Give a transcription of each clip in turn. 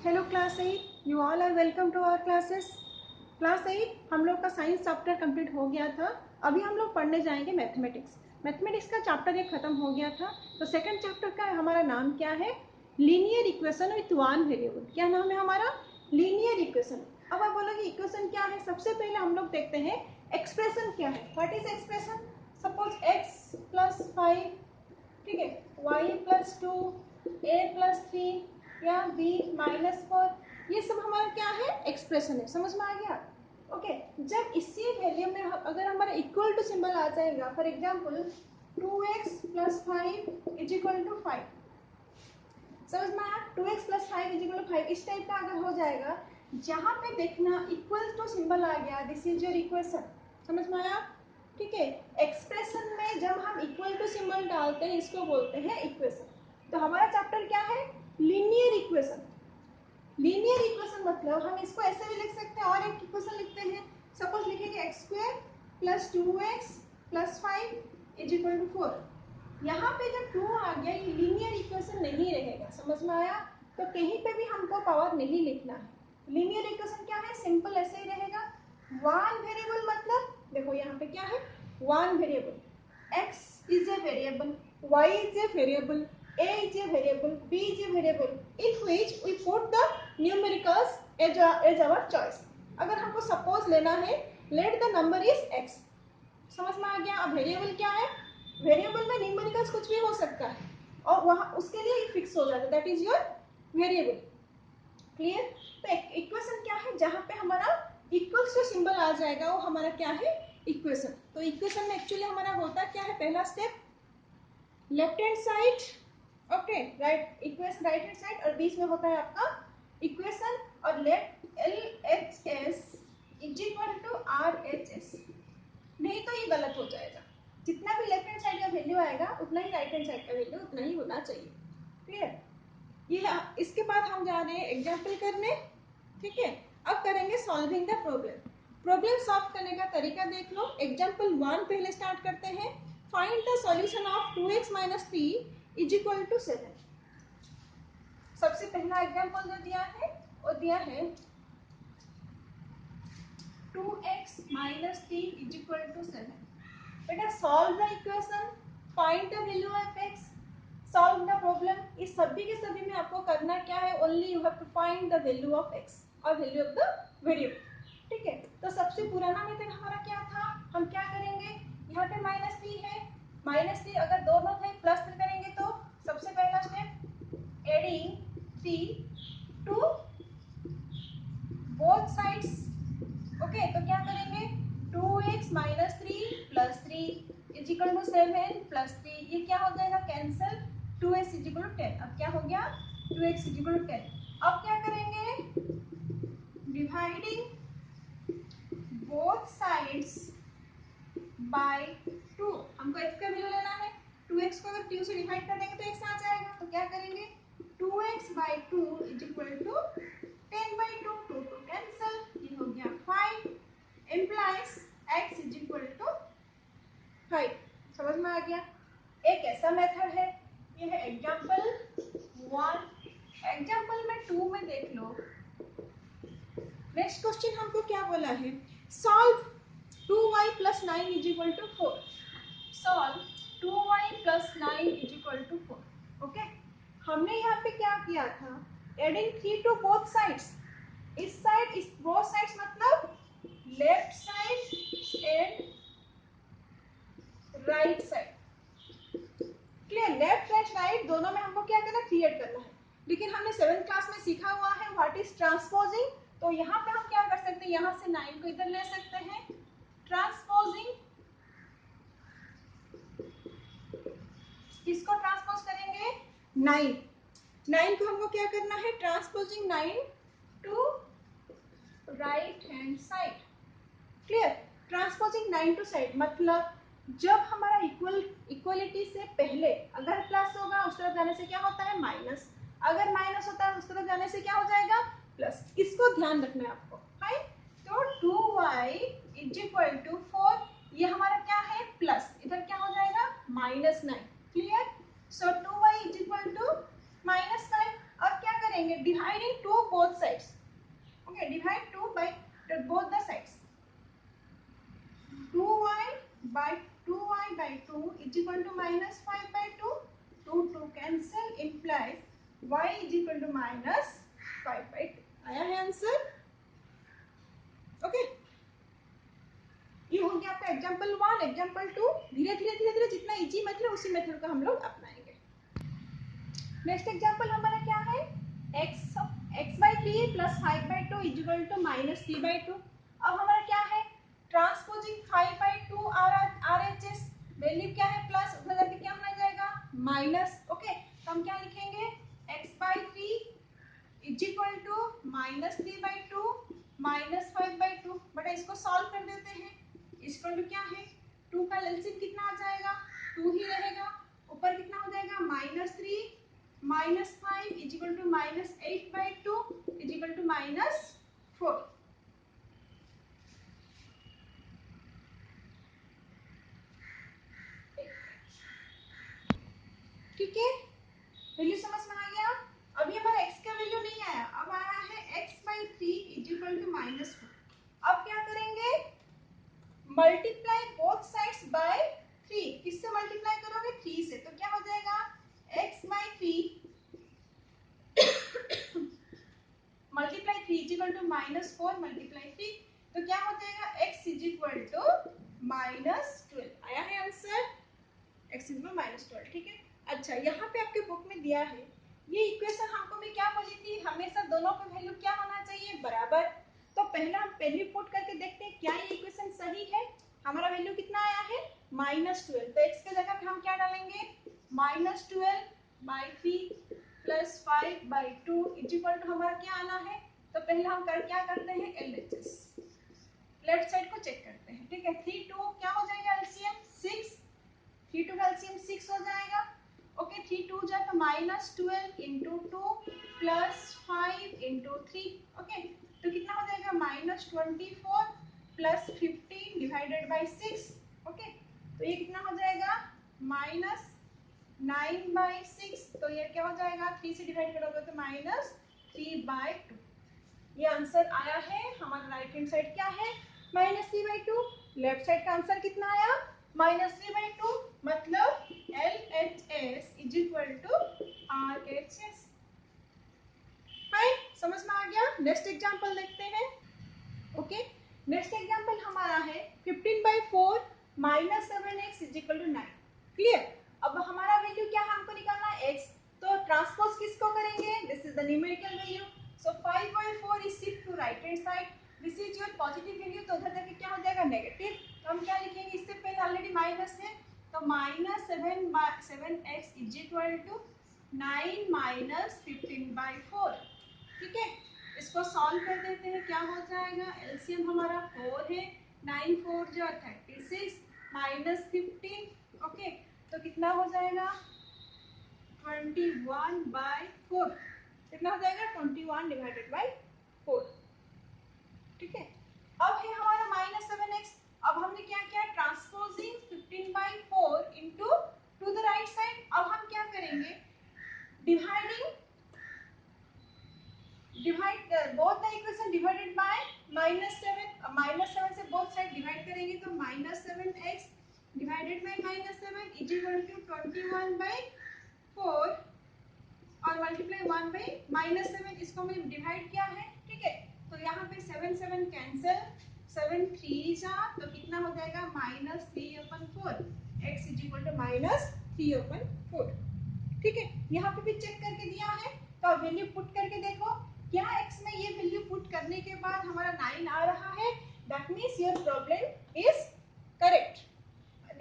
Hello class 8, you all are welcome to our classes. Class 8 हम लोग का science chapter complete हो गया था। अभी हम लोग पढ़ने जाएंगे मैथमेटिक्स। मैथमेटिक्स का चैप्टर एक खत्म हो गया था, तो सेकंड चैप्टर का हमारा नाम क्या है? Linear equation with one variable. क्या नाम है हमारा? Linear equation. अब आप बोलोगे इक्वेशन क्या है? सबसे पहले हम लोग देखते हैं एक्सप्रेशन क्या है। What is expression? Suppose x plus 5, ठीक है, y प्लस 2, a प्लस 3 या b माइनस 4, ये सब हमारा क्या है? एक्सप्रेशन है। समझ में आ गया? ओके। जब इसी वैल्यू में अगर हमारा इक्वल टू सिंबल आ जाएगा, for example 2x plus 5 is equal to 5, समझ में आया? 2x plus 5 is equal to 5, इस टाइप का अगर हो जाएगा, जहां पे देखना इक्वल टू सिंबल आ गया, दिस इज योर इक्वेशन। समझ में आया? ठीक है। एक्सप्रेशन में जब हम इक्वल टू सिंबल डालते हैं, इसको बोलते हैं इक्वेशन। तो हमारा चैप्टर क्या है? Linear equation. लीनियर इक्वेशन मतलब हम इसको ऐसे भी लिख सकते हैं, और एक इक्वेशन लिखते हैं। सपोज लिखेंगे X square plus 2x plus 5 is equal to 4। यहाँ पे जब 2 आ गया, ये लीनियर इक्वेशन नहीं रहेगा। समझ में आया? तो कहीं पे भी हमको पावर नहीं लिखना है। लीनियर इक्वेशन क्या है? सिंपल ऐसे ही रहेगा। वन वेरिएबल मतलब देखो यहाँ पे क्या है? One variable. x is a variable, y is a variable, a is a variable, b is a variable in which we put the numericals as our choice. अगर हमको सपोज लेना है, let the number is x। समझ में आ गया? अब variable क्या है? वेरिएबल में न्यूमेरिकल्स कुछ भी हो सकता है, और वहां उसके लिए फिक्स हो जाता है, that is your variable. Clear? तो इक्वेशन क्या है? जहां पे हमारा इक्वल्स टू सिंबल आ जाएगा, वो हमारा क्या है? इक्वेशन। तो इक्वेशन में एक्चुअली हमारा होता क्या है? पहला step left hand side, okay, right equation right hand side, और बीच में होता है आपका इक्वेशन, और let L H S is equal to R H S. नहीं तो ये गलत हो जाएगा। जितना भी लेफ्ट हैंड साइड का वैल्यू आएगा, उतना ही राइट हैंड साइड का वैल्यू उतना ही होना चाहिए। क्लियर? ये इसके बाद हम जा रहे हैं एग्जाम्पल करने। ठीक है, अब करेंगे solving the problem. Problem solve करने का तरीका देख लो। एग्जाम्पल 1 पहले स्टार्ट करते हैं। Find the solution of 2x minus 3 is equal to 7। सबसे पहला एग्जाम्पल जो दिया है, वो दिया है 2x minus 3 is equal to 7। बेटा solve the equation, find the value of x, solve the problem. इस सभी के सभी में आपको करना क्या है? Only you have to find the value of x और वैल्यू ऑफ द वेरिएबल। ठीक है, तो सबसे पुराना मेथड हमारा क्या था? हम क्या करेंगे? यहाँ पे माइनस 3 है, माइनस 3 अगर दोनों थे प्लस करेंगे, तो सबसे पहला step adding 3 to both sides. Okay, तो क्या करेंगे? 2x minus 3 plus 3 is equal to 7 plus 3, ये क्या हो जाएगा? Cancel. 2x is equal to 10। अब क्या हो गया? 2x is equal to 10। अब क्या करेंगे? Dividing both sides bye 2। हमको x का वैल्यू लेना है। 2x को अगर 2 से डिवाइड कर देंगे तो x आ जाएगा, तो क्या करेंगे? 2x by 2 is equal to 10 by 2, 2 two cancel, ये हो गया 5 implies x is equal to 5। समझ में आ गया? एक ऐसा मेथड है, ये है एग्जांपल 1। एग्जांपल में 2 में देख लो। नेक्स्ट क्वेश्चन हमको क्या बोला है? Solve 2y plus 9 is equal to 4। Solve 2y plus 9 is equal to 4। Okay, हमने यहाँ पे क्या किया था? Adding 3 to both sides. इस साइड, इस बोथ साइड्स मतलब left side and right side. Clear? Left right right दोनों में हमको क्या करना? क्रिएट करना है। लेकिन हमने 7th क्लास में सीखा हुआ है व्हाट इज ट्रांसपोजिंग। तो यहाँ पे हम क्या कर सकते हैं? यहाँ से 9 को इधर ले सकते हैं। ट्रांसपोजिंग, किसको ट्रांसपोज करेंगे? 9 को हमको क्या करना है? Transposing 9 to right hand side. Clear? Transposing 9 to side मतलब जब हमारा इक्वलिटी से पहले अगर प्लस होगा, उस तरफ जाने से क्या होता है? माइनस। अगर माइनस होता है, उस तरफ जाने से क्या हो जाएगा? प्लस। इसको ध्यान रखना है आपको। फाइन, तो 2y इज इक्वल टू 4, ये हमारा क्या है? प्लस, इधर क्या हो जाएगा? Minus 9। Clear? So 2y is equal to minus 5। अब क्या करेंगे, dividing to both sides, okay, divide two by both the sides, 2y by 2 is equal to minus 5 by 2, 2 cancel implies y is equal to minus 5 by 2. आया है answer, okay. ये हो गया आपका example 1। Example 2 धीरे धीरे जितना इजी मेथड है उसी मेथड को हम लोग अपनाएंगे। नेक्स्ट एग्जाम्पल हमारा क्या है, x by 3 plus 5 by 2 is equal to minus 3 by 2। अब हमारा क्या है, ट्रांसपोजिंग 5 by 2 RHS, वैल्यू क्या है प्लस, उधर जाके क्या होना जाएगा माइनस, ओके। तो हम क्या लिखेंगे, x by 3 is equal to minus 3 by 2 minus 5 by 2। बेटा इसको सॉल्व कर देते हैं, इसको क्या है 2 का एलसीएम कितना आ जाएगा 2 ही रहेगा, ऊपर कितना हो जाएगा minus 3 minus 5 is equal to minus 8 by 2 is equal to minus 4। ठीक है, वैल्यू समझ में आ गया। अभी हमारा x का वैल्यू नहीं आया, अब आया है x by 3 is equal to minus 4। अब क्या करेंगे, मल्टीप्लाई बोथ साइड्स बाय 3। किससे मल्टीप्लाई करोगे 3 से, तो क्या हो जाएगा x by 3 multiply 3 is equal to minus 4 multiply 3, तो क्या हो जाएगा x is equal to minus 12। आया है answer, x is equal minus 12। ठीक है, अच्छा यहाँ पे आपके बुक में दिया है ये इक्वेशन, हमको मैं क्या बोली थी, हमेशा दोनों का वैल्यू क्या होना चाहिए बराबर। तो पहला हम वैल्यू पुट करके देखते हैं क्या ये इक्वेशन सही है। हमारा वैल्यू कितना आया है माइनस 12, तो x के जगह पे हम क्या डालेंगे minus 12 by 3 plus 5 by 2 is equal to हमारा क्या आना है। तो पहले हम क्या करते हैं LHS, लेफ्ट साइड को चेक करते हैं। ठीक है, 3 2 क्या हो जाएगा एलसीएम 6, 3 2 का एलसीएम 6 हो जाएगा, ओके। 3 2 जा तो minus 12 into 2 plus 5 into 3, okay. तो कितना हो जाएगा minus 24 plus 15 divided by 6, okay. तो ये कितना हो जाएगा माइनस 9 बाई 6, तो ये क्या हो जाएगा 3 से डिवाइड करोगे तो माइनस 3 बाई 2। ये आंसर आया है हमारा, राइट हैंड साइड क्या है माइनस 3 बाई 2, लेफ्ट साइड का आंसर कितना आया माइनस 3 बाई 2, मतलब LHS is equal to RHS। Fine, समझ में आ गया। नेक्स्ट एग्जांपल देखते हैं, ओके। नेक्स्ट एग्जांपल हमारा है 15 by 4 minus 7x is equal to 9। Clear, अब हमारा वैल्यू क्या है हमको निकालना है x, तो ट्रांसपोज किसको करेंगे, this is the numerical value, so 5 by 4 is shift to right hand side, this is your positive value, तो उधर जाके क्या हो जाएगा नेगेटिव। तो हम क्या लिखेंगे, इससे पहले ऑलरेडी माइनस है, तो minus 7x is equal to 9 minus 15 by 4। ठीक है, इसको सॉल्व कर देते हैं, क्या हो जाएगा एलसीएम हमारा 4 है, 9 4 जो 36 माइनस 15, ओके। तो कितना हो जाएगा 21 बाई 4, कितना हो जाएगा 21 डिवाइडेड बाई 4। ठीक है, अब है हमारा माइनस 7x, अब हमने क्या किया transposing 15 by 4 into to the right side. अब हम क्या करेंगे dividing both the equation divided by minus 7, minus 7 से बोथ साइड डिवाइड करेंगे तो minus 7x divided by minus 7 is equal to 21 by 4 और मल्टीप्लाई 1 बाई माइनस 7, इसको मैंने डिवाइड किया है। ठीक है, तो यहाँ पे 7 7 कैंसिल, 7 3 जा तो कितना हो जाएगा minus 3/4, x is equal to minus 3/4। ठीक है, यहाँ पे भी चेक करके दिया है, तो वैल्यू पुट करके देखो क्या x में ये वैल्यू पुट करने के बाद हमारा 9 आ रहा है, that means your problem is correct.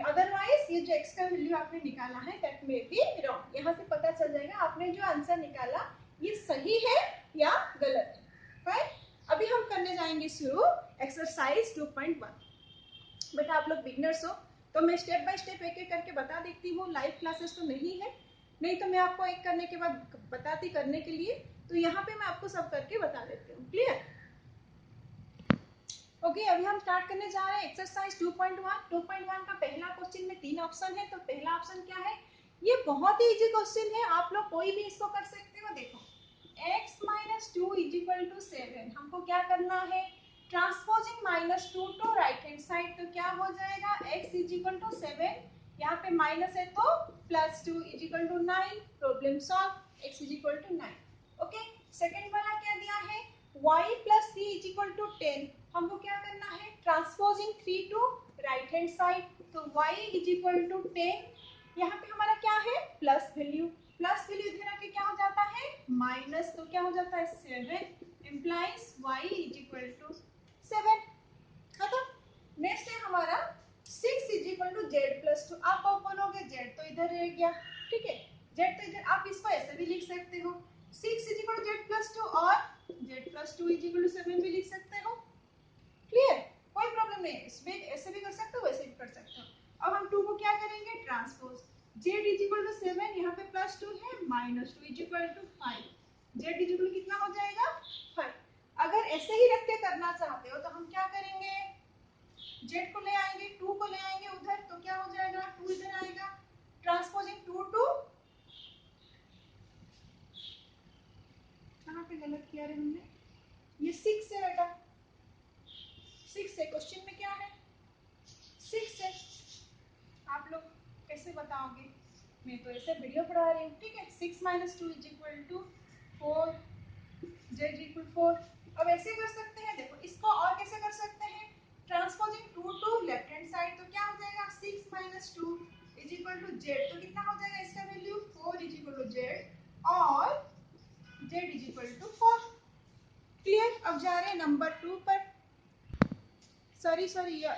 Otherwise ये जो x का वैल्यू आपने निकाला है दैट मे बी रॉन्ग। यहाँ से पता चल जाएगा आपने जो आंसर निकाला ये सही है या गलत है। फाइन, अभी हम करने जाएंगे शुरू एक्सरसाइज 2.1। बेटा आप लोग बिगनर्स हो तो मैं स्टेप बाय स्टेप एक एक करके बता देती हूँ, लाइव क्लासेस तो नहीं है, नहीं तो मैं आपको एक करने के बाद बताती करने के लिए, तो यहाँ पे मैं आपको सब करके बता देती हूँ। Clear, okay. अभी हम स्टार्ट करने जा रहे हैं एक्सरसाइज 2.1। 2.1 का पहला क्वेश्चन में 3 ऑप्शन है, तो पहला ऑप्शन क्या है, ये बहुत ही इजी क्वेश्चन है, आप लोग कोई भी इसको कर सकते हो। देखो x minus two is equal to 7। हमको क्या करना है, transposing minus two to right hand side, तो क्या हो जाएगा x इज इक्वल टू 7, यहाँ पे माइनस है तो plus two is equal to 9। Problem solve, x is equal to 9। Okay, second वाला क्या दिया है, y plus 3 is equal to 10। हमको क्या करना है, transposing 3 to right hand side, तो y इज इक्वल टू 10। यहाँ पे हमारा क्या है, प्लस वैल्यू, प्लस वैल्यू इधर आके क्या हो जाता है, माइनस, तो क्या हो जाता है 7, implies y is equal to 7। खत्म। नेक्स्ट है हमारा 6 is equal to Z plus two. आप बोलोगे जेड तो इधर रह गया, ठीक है, जेड तो इधर, आप इसको ऐसे भी लिख सकते हो, 6 is equal to Z plus two और Z plus two is equal to 7 भी लिख सकते हो। क्लियर, कोई प्रॉब्लम नहीं है, इसमें ऐसे भी कर सकते हो, वैसे भी कर सकते हो। अब हम 2 को क्या करेंगे, transpose, Z is equal to 7, यहाँ पे प्लस 2 है, minus 2 is equal to 5, Z is equal कितना हो जाएगा 5। अगर ऐसे ही रख के करना चाहते हो तो हम क्या करेंगे, जेड को ले आएंगे, 2 को ले आएंगे उधर, तो क्या हो जाएगा 2 इधर आएगा, ट्रांसपोजिंग 2 टू, कहाँ पे गलत किया रे हमने, ये 6 है बेटा, 6 है, क्वेश्चन में क्या है 6 है। आप लोग कैसे बताओगे, मैं तो ऐसे वीडियो पढ़ा रही हूँ, ठीक है। 6 minus 2 is equal to 4, Z equal 4। अब ऐसे कर सकते हैं, देखो इसको और कैसे कर सकते हैं, transposing 2 to left hand side, तो क्या हो जाएगा 6 minus 2 is equal to Z, तो कितना हो जाएगा इसका value 4 is equal to Z और Z is equal to 4। Clear. अब जा रहे हैं नंबर 2 पर, सॉरी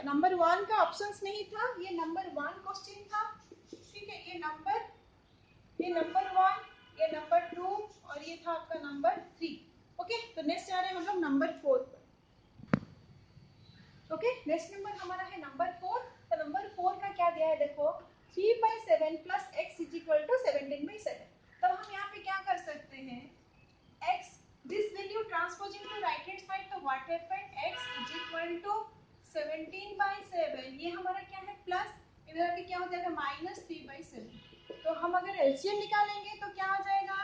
नंबर 1 का ऑप्शंस नहीं था, ये नंबर 1 क्वेश्चन था, ठीक है। ये नंबर 1, ये नंबर 2 और ये था आपका नंबर 3। ओके, तो नेक्स्ट आ रहे हैं हम लोग नंबर 4 पर। ओके, नेक्स्ट नंबर हमारा है नंबर 4। तो नंबर 4 का क्या दिया है, देखो 3/7 plus x is equal to 17/7। तब हम यहाँ पे क्या कर सकते हैं, x this value transposing to right hand side, तो what happened x is equal to 17/7, ये हमारा क्या है प्लस, इधर आके क्या हो जाएगा माइनस 3/7। तो हम अगर एलसीएम निकालेंगे तो क्या हो जाएगा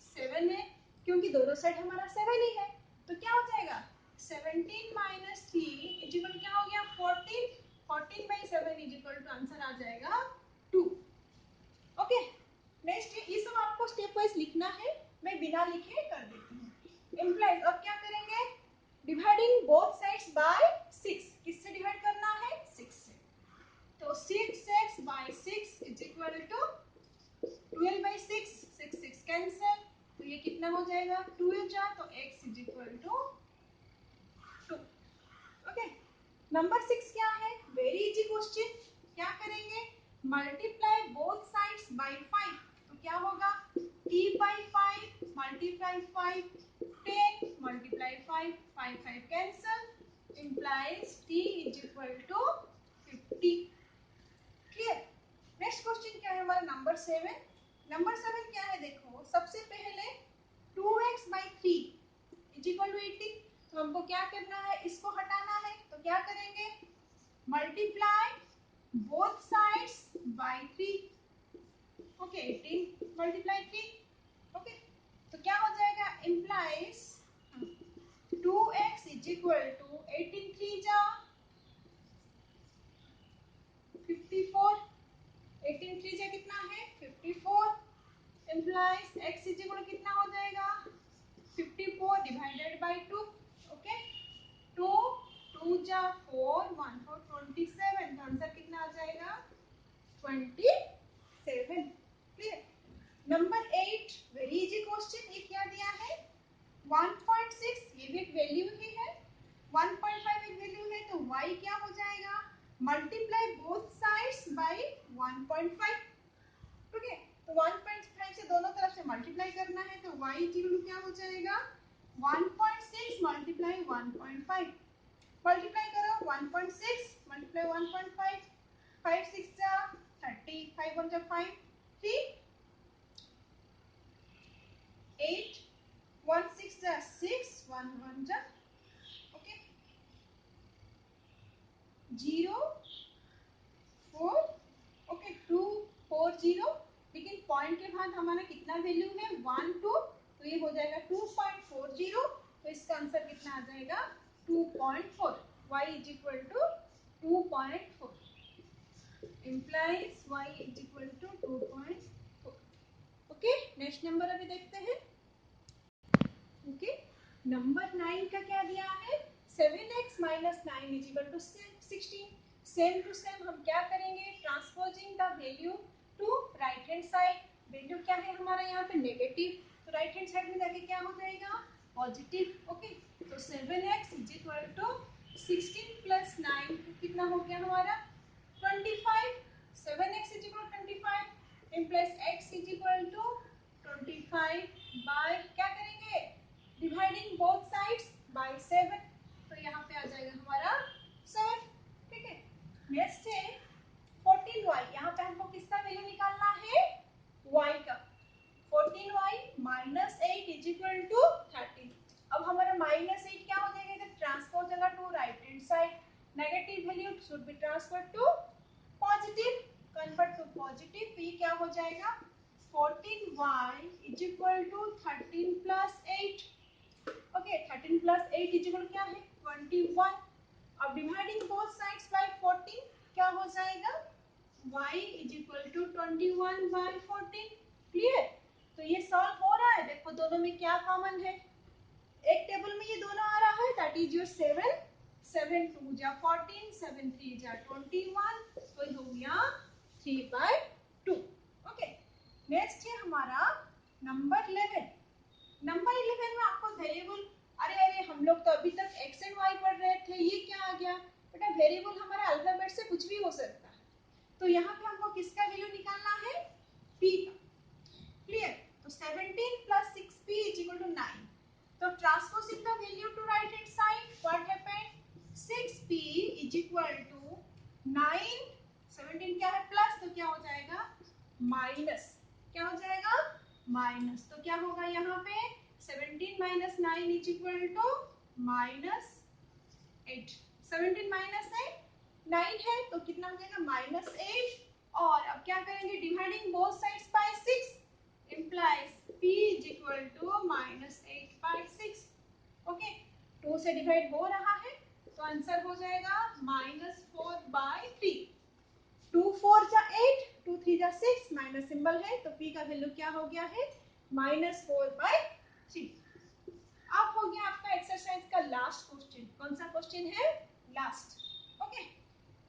7 है, क्योंकि दोनों साइड हमारा 7 ही है, तो क्या हो जाएगा 17 माइनस 3 इज इक्वल क्या हो गया 14, 14/7 इज इक्वल टू आंसर आ जाएगा 2। ओके, नेक्स्ट ये सब आपको स्टेप वाइज लिखना है, मैं बिना लिखे कर देती हूँ। इम्प्लाइज, अब क्या करेंगे, डिवाइडिंग बोथ साइड्स बाय 6, किससे डिवाइड करना है 6 से, तो 6x by 6 is equal to 12/6, 6 6 cancel, तो ये कितना हो जाएगा 2 जा, तो x is equal to 2। Okay, number 6 क्या है, वेरी इजी क्वेश्चन, क्या करेंगे, मल्टीप्लाई बोथ साइड्स बाय 5, तो क्या होगा t by 5 multiply 5, 10 multiply 5, 5 5 cancel, implies t is equal to 50। Clear. Next question क्या है हमारा नंबर 7। नंबर 7 क्या है, देखो सबसे पहले 2x by 3 is equal to 18, तो हमको क्या करना है, इसको हटाना है, तो क्या करेंगे, multiply both sides bye 3। Okay, 18 multiply 3। Okay, तो क्या हो जाएगा, implies 2x is equal to 18 3 जा 54, 18 3 जा कितना है 54, इम्प्लाइज x इज इक्वल कितना हो जाएगा 54 डिवाइडेड बाय 2। ओके, 2 2 जा 4 1 4 27, तो आंसर कितना आ जाएगा 27। Clear. Number 8 very easy question, ये क्या दिया है 1.6, ये भी एक वैल्यू ही है, 1.5 एक वैल्यू है, तो y क्या हो जाएगा multiply both sides bye 1.5। Okay, तो 1.5 से दोनों तरफ से मल्टीप्लाई करना है, तो y इक्वल क्या हो जाएगा 1.6 मल्टीप्लाई 1.5, मल्टीप्लाई करो 1.6 मल्टीप्लाई 1.5, 5 6 जा 30, 5 1 जा 5, 3 8 1 6 जा 6, 1 1 जा, ओके 0 4, ओके 2 4 0, लेकिन पॉइंट के बाद हमारा कितना वैल्यू है 1 2 तो ये हो जाएगा 2.40, तो इसका आंसर कितना आ जाएगा 2.4। y is equal to 2.4 implies y is equal to 2.4। Okay, next number अभी देखते हैं। ओके, नंबर 9 का क्या दिया है, 7x minus 9 is equal to 16। Same to same हम क्या करेंगे, transposing the value to right hand side. Value क्या है हमारा यहाँ पे नेगेटिव, तो राइट हैंड साइड में जाके क्या हो जाएगा पॉजिटिव। ओके, तो 7x is equal to 16 plus 9 कितना हो गया हमारा 25। 7x is equal 25 implies x is equal to 25 by क्या करेंगे, डिवाइडिंग बोथ साइड्स बाय 7, तो यहाँ पे आ जाएगा हमारा 7। ठीक है, नेक्स्ट है 14y। यहाँ पे हमको किसका वैल्यू निकालना है, y का। 14y minus 8 is equal to 13। अब हमारा माइनस 8 क्या हो जाएगा, इधर ट्रांसफर हो जाएगा to right hand side. Negative value should be transfer to positive, convert to positive, तो ये क्या हो जाएगा 14y is equal to 13 plus 8। Okay, 13 plus 8 is equal क्या है 21। अब डिवाइडिंग बोथ साइड्स बाय 14 क्या हो जाएगा y is equal to 21 by 14। Clear, तो ये सॉल्व हो रहा है। देखो दोनों में क्या कॉमन है, एक टेबल में ये दोनों आ रहा है, दैट इज योर 7 7 2 जा 14, 7 3 जा 21, तो ये हो गया 3/2। ओके, नेक्स्ट है हमारा नंबर 11। नंबर 11 में आपको वेरिएबल, अरे हम लोग तो अभी तक x एंड y पढ़ रहे थे, ये क्या आ गया बेटा, वेरिएबल हमारा अल्फाबेट से कुछ भी हो सकता है। तो यहाँ पे हमको किसका वैल्यू निकालना है, p का। क्लियर, तो 17 plus 6p is equal to 9। तो transposing the value to right hand side, what happened, 6p is equal to 9। 17 क्या है प्लस, तो क्या हो जाएगा माइनस, क्या हो जाएगा माइनस, तो क्या होगा यहाँ पे 17 minus 9 is equal to minus 8। 17 minus 9 है, तो कितना हो जाएगा माइनस 8। और अब क्या करेंगे, dividing both sides by 6 implies p is equal to minus 8/6। Okay, 2 से डिवाइड हो रहा है, तो आंसर हो जाएगा माइनस 4/3। 2 4 जा 8, 2 3 जा 6, माइनस सिंबल है, तो p का वैल्यू क्या हो गया है माइनस 4/3। अब हो गया आपका एक्सरसाइज का लास्ट क्वेश्चन। कौन सा क्वेश्चन है, last. Okay,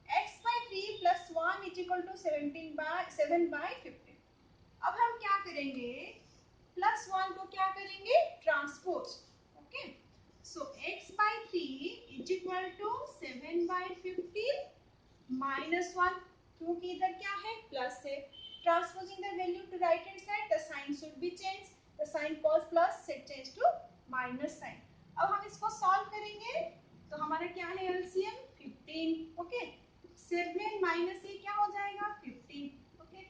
x/3 plus 1 is equal to 7/15। अब हम क्या करेंगे, प्लस 1 को क्या करेंगे transpose. Okay, so x/3 is equal to 7/15 minus 1, क्योंकि इधर क्या है प्लस है। Transposing the value to right hand side, the sign should be change, the sign cos plus से चेंज टू माइनस साइन। अब हम इसको सॉल्व करेंगे, तो हमारा क्या है एलसीएम 15। ओके, 7 माइनस ये क्या हो जाएगा 15। ओके,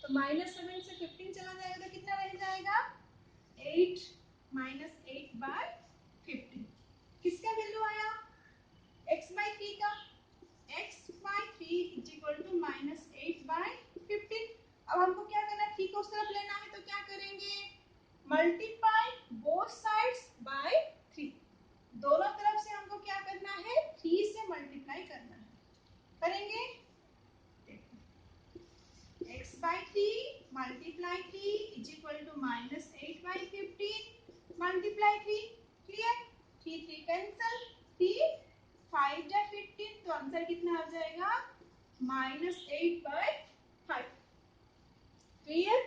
तो माइनस 7 से 15 चला जाएगा, तो कितना रह जाएगा 8 माइनस 8/15। किसका वैल्यू आया x/3 का, x/3 is equal to minus 8/15। अब हमको क्या करना है, 3 को उस तरफ लेना है, तो क्या करेंगे मल्टीप्लाई बोथ साइड्स बाय 3। दोनों तरफ से हमको क्या करना है 3 से मल्टीप्लाई करना है, करेंगे x/3 multiply 3 is equal to minus 8/15 multiply 3। Clear, 3 3 cancel, 3 5 जा 15, तो आंसर कितना आ जाएगा माइनस 8/5। क्लियर,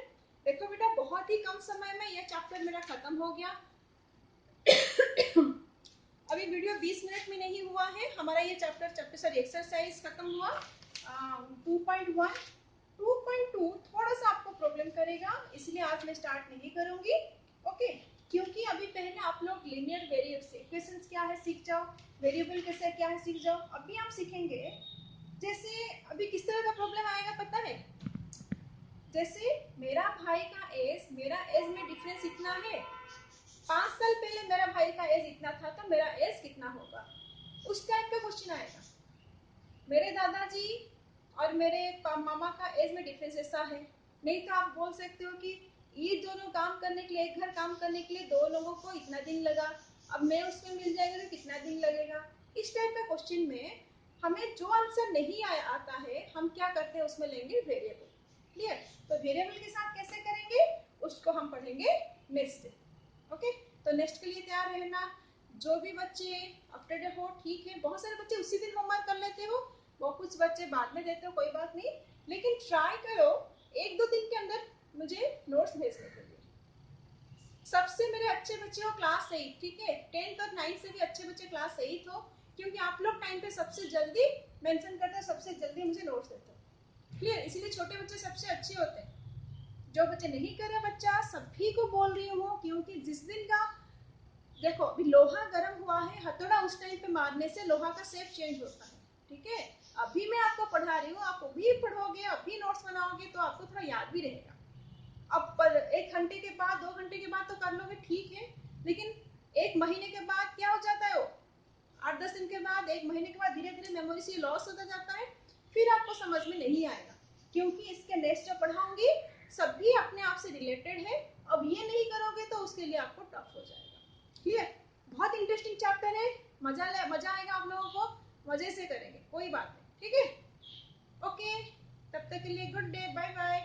देखो बेटा बहुत ही कम समय में ये चैप्टर मेरा खत्म हो गया। अभी वीडियो 20 मिनट में नहीं हुआ है, हमारा ये चैप्टर सॉरी एक्सरसाइज खत्म हुआ 2.1। 2.2 थोड़ा सा आपको प्रॉब्लम करेगा, इसलिए आज मैं स्टार्ट नहीं करूंगी। ओके, क्योंकि अभी पहले आप लोग लिनियर वेरिएबल्स इक्वेशंस क्या है सीख जाओ, वेरिएबल कैसे क्या है सीख जाओ। अभी हम सीखेंगे, जैसे अभी किस तरह का प्रॉब्लम आएगा पता है, जैसे मेरा भाई का एज, मेरा एज में डिफरेंस इतना है, 5 साल पहले मेरा भाई का एज इतना था, तो मेरा एज कितना होगा, उस टाइप का क्वेश्चन आएगा। मेरे दादाजी और मेरे मामा का एज में डिफरेंस ऐसा है, नहीं तो आप बोल सकते हो कि ये दोनों काम करने के लिए, एक घर काम करने के लिए 2 लोगों को इतना दिन लगा, अब मैं उसमें मिल जाएगा तो कितना दिन लगेगा। इस टाइप का क्वेश्चन में हमें जो आंसर नहीं आता है, हम क्या करते हैं, उसमें लेंगे वेरिएबल। क्लियर? तो वेरिएबल के साथ कैसे करेंगे उसको हम पढ़ेंगे नेक्स्ट डे। ओके, तो नेक्स्ट के लिए तैयार रहना। जो भी बच्चे अप टू डेट हो ठीक है, बहुत सारे बच्चे उसी दिन होमवर्क कर लेते हो, वो कुछ बच्चे बाद में देते हो, कोई बात नहीं, लेकिन ट्राई करो 1-2 दिन के अंदर मुझे नोट्स भेजने के लिए। सबसे मेरे अच्छे बच्चे हो क्लास 8, ठीक है, 10th और 9th से भी अच्छे बच्चे क्लास 8 हो, क्योंकि आप लोग टाइम पे सबसे जल्दी मेंशन करते हो, सबसे जल्दी मुझे नोट्स देते हो। क्लियर? इसीलिए छोटे बच्चे सबसे अच्छे होते हैं। जो बच्चे नहीं कर रहे बच्चा, सभी को बोल रही हूँ, क्योंकि जिस दिन का देखो अभी लोहा गर्म हुआ है, हथौड़ा उस टाइम पे मारने से लोहा का शेप चेंज होता है। ठीक है, अभी मैं आपको पढ़ा रही हूँ, आप अभी पढ़ोगे, अभी नोट्स बनाओगे तो आपको थोड़ा याद भी रहेगा। अब 1 घंटे के बाद 2 घंटे के बाद तो कर लोगे ठीक है, लेकिन 1 महीने के बाद क्या हो जाता है, वो 8-10 दिन के बाद, 1 महीने के बाद धीरे धीरे मेमोरी से लॉस होता जाता है, फिर आपको समझ में नहीं आएगा। क्योंकि इसके नेक्स्ट जो पढ़ाऊंगी सभी अपने आप से रिलेटेड है, अब ये नहीं करोगे तो उसके लिए आपको टफ हो जाएगा। क्लियर? बहुत इंटरेस्टिंग चैप्टर है, मजा आएगा आप लोगों को, मजे से करेंगे, कोई बात नहीं, ठीक है। ओके, तब तक के लिए गुड डे, बाय बाय।